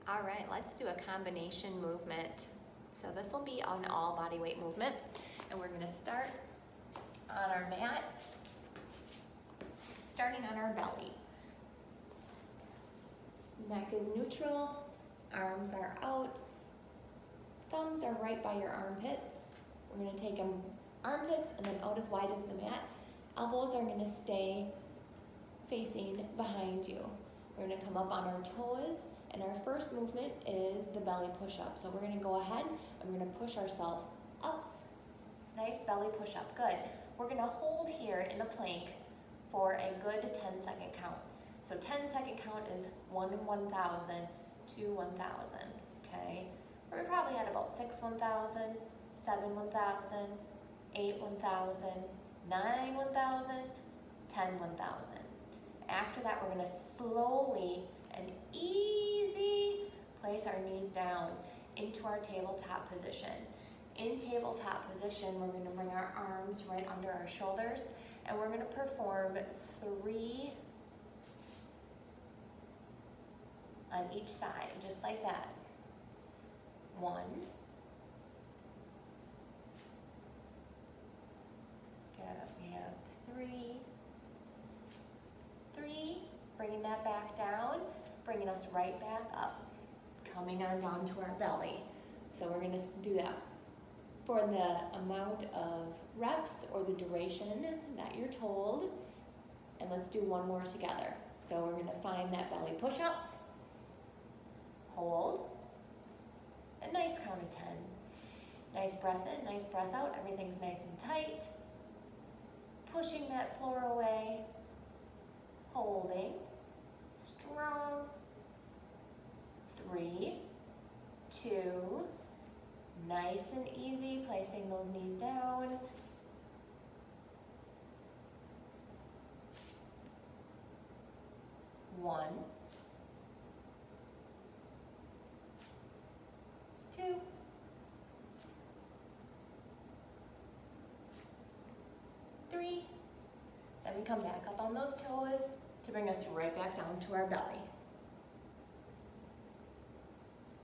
All right, let's do a combination movement. So this will be an all body weight movement, and we're gonna start on our mat, starting on our belly. Neck is neutral, arms are out, thumbs are right by your armpits. We're gonna take them armpits and then out as wide as the mat. Elbows are gonna stay facing behind you. We're gonna come up on our toes, and our first movement is the belly push-up. So we're gonna go ahead and we're gonna push ourselves up. Nice belly push-up, good. We're gonna hold here in a plank for a good 10-second count. So 10-second count is 1 1,000, 2 1,000, okay? We're probably at about 6 1,000, 7 1,000, 8 1,000, 9 1,000, 10 1,000. After that, we're gonna slowly and easy place our knees down into our tabletop position. In tabletop position, we're gonna bring our arms right under our shoulders, and we're gonna perform 3 on each side, just like that. 1. Good, we have 3. 3, bringing that back down, bringing us right back up, coming on down to our belly. So we're gonna do that for the amount of reps or the duration that you're told. And let's do one more together. So we're gonna find that belly push-up, hold, a nice count of 10. Nice breath in, nice breath out, everything's nice and tight. Pushing that floor away, holding, strong. 3, 2, nice and easy, placing those knees down. 1, 2, 3. Then we come back up on those toes to bring us right back down to our belly.